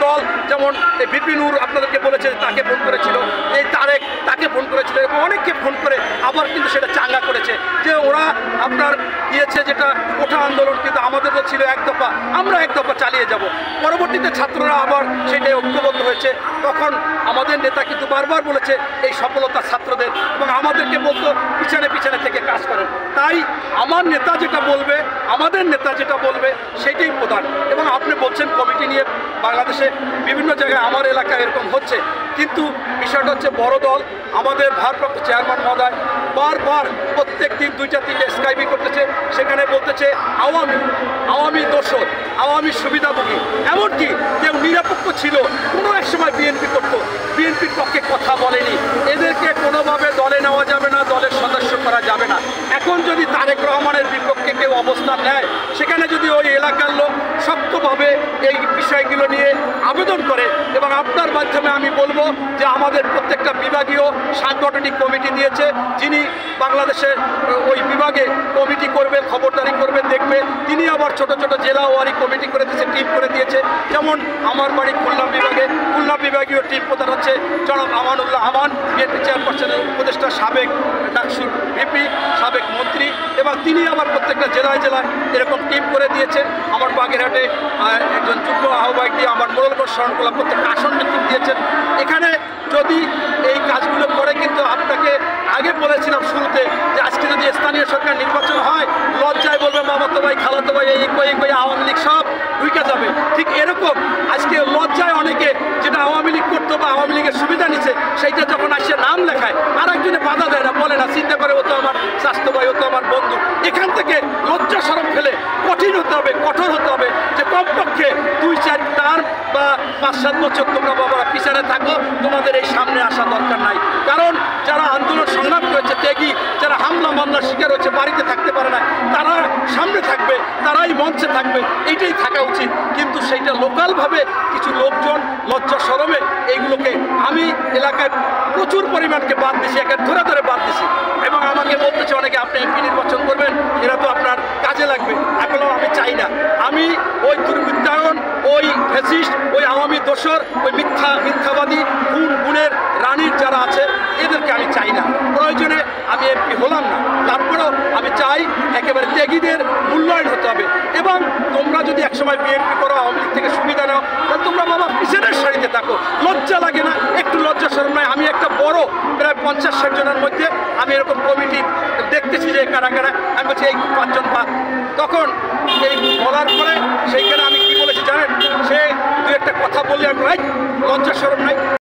দল, যেমন এই বিপিনুর আপনাদেরকে বলেছে তাকে ফোন করেছিল, এই তারেক তাকে ফোন করেছিল, এবং অনেককে ফোন করে আবার কিন্তু সেটা চাঙ্গা করেছে যে ওরা আপনার দিয়েছে যেটা কোঠা আন্দোলন, কিন্তু আমাদের তো ছিল এক দফা, আমরা এক দফা চালিয়ে যাব। পরবর্তীতে ছাত্ররা আবার সেটাই ঐক্যবদ্ধ হয়েছে। তখন আমাদের নেতা কিন্তু বারবার বলেছে এই সফলতা ছাত্রদের, এবং আমাদেরকে বলতো পিছনে পিছনে থেকে কাজ করেন। তাই আমার নেতা যেটা বলবে, আমাদের নেতা যেটা বলবে সেটাই প্রধান। এবং আপনি বলছেন কমিটি নিয়ে বাংলাদেশে বিভিন্ন জায়গায়, আমার এলাকায় এরকম হচ্ছে, কিন্তু বিষয়টা হচ্ছে বড় দল, আমাদের ভারপ্রাপ্ত চেয়ারম্যান মহোদয় বারবার প্রত্যেক দিন 2টা-3টা স্কাইবি করতেছে, সেখানে বলতেছে আওয়ামী দোষর, আওয়ামী সুবিধাভোগী, এমনকি কেউ নিরপেক্ষ ছিল, কোনো এক সময় বিএনপি করত, বিএনপির পক্ষে কথা বলেনি। এদেরকে কোনোভাবে দলে নেওয়া যাবে না, দলের সদস্য করা যাবে না। এখন যদি তারেক রহমানের বিপক্ষে কেউ অবস্থান নেয়, সেখানে যদি ওই এলাকার লোক শক্তভাবে এই বিষয়গুলো নিয়ে আবেদন করে, এবং আপনার মাধ্যমে আমি বলবো যে আমাদের প্রত্যেকটা বিভাগীয় সাংগঠনিক কমিটি দিয়েছে, যিনি বাংলাদেশের ওই বিভাগে কমিটি করবে, খবরদারি করবে, দেখবে। তিনি আবার ছোট ছোট জেলা ওয়ারি কমিটি করে দিয়েছে, টিম করে দিয়েছে। যেমন আমার বাড়ি খুলনা বিভাগে, খুলনা বিভাগীয় টিম প্রধান হচ্ছে জনাব আমানুল্লাহ আমান, বিএনপি চেয়ারপারসনের উপদেষ্টা, সাবেক ডাকসুর ভিপি, সাবেক মন্ত্রী, এবং তিনি আবার প্রত্যেকটা জেলায় জেলায় এরকম টিম করে দিয়েছেন। আমার বাগেরহাটে একজন যুগ্ম আহ্বায়ক দিয়ে আমার মোড়লগঞ্জ শরণকোলা প্রত্যেকটা আসন নেতৃত্ব দিয়েছেন। এখানে যদি এই কাজগুলো করে, কিন্তু আপনাকে আগে বলেছিলাম শুরুতে যে আজকে যদি স্থানীয় সরকার নির্বাচন হয়, লজ্জায় বলবে মামাতো ভাই, খালাতো ভাই, এই কই আওয়ামী লীগ সব ঢুকে যাবে। ঠিক এরকম আজকে লজ্জায় অনেকে যেটা আওয়ামী লীগ করতো বা আওয়ামী লীগের সুবিধা নিচ্ছে, সেইটা যখন আসে নাম লেখায় আর একজনে বাধা দেয় না, বলে না, চিন্তা করে ও তো আমার স্বাস্থ্য ভাই, ও তো আমার বন্ধু। এখান থেকে লজ্জা শরম ফেলে কঠিন হতে হবে, কঠোর হতে হবে, যে কমপক্ষে 2-4 টার্ম বা 5-7 বছর তোমরা বাবারা পিছনে থাকো, তোমাদের এই সামনে আসা দরকার নাই। কারণ যারা আন্দোলন সংগ্রাম করেছে, ত্যাগী, যারা হামলা মামলার শিকার হচ্ছে, বাড়িতে থাকতে পারে না, তারা সামনে থাকবে, তারাই মঞ্চে থাকবে, এইটাই থাকা উচিত। কিন্তু সেইটা লোকালভাবে কিছু লোকজন লজ্জা শরমে এইগুলোকে, আমি এলাকায় প্রচুর পরিমাণকে বাদ দিছি, একে ধরে ধরে বাদ দিছি, এবং আমাকে বলতেছে অনেকে আপনি এমপি নির্বাচন করবেন, এরা তো আপনার কাজে লাগবে। এখন আমি চাই না, আমি ওই দুর্বৃত্তায়ন, ওই ফ্যাসিস্ট, ওই আওয়ামী দোসর, ওই মিথ্যাবাদী গুণের রানীর যারা আছে, এদেরকে আমি চাই না। প্রয়োজনে আমি এমপি হলাম না, তারপরেও আমি চাই একেবারে ত্যাগীদের মূল্যায়ন হতে হবে। এবং তোমরা যদি একসময় বিএনপি করো, আওয়ামী লীগ থেকে সুবিধা নাও, তাহলে তোমরা বাবা পিছনের সারিতে থাকো, লজ্জা লাগে না? একটু লজ্জা শরম নয়? আমি একটা বড় প্রায় 50-60 জনের মধ্যে আমি এরকম কমিটি দেখতেছি যে কারা কারা, আমি বলছি এই 5 জন বাদ। তখন এই বলার পরে সেইখানে আমি কি বলেছি জানেন, সে দু একটা কথা বললে আমি লজ্জা শরম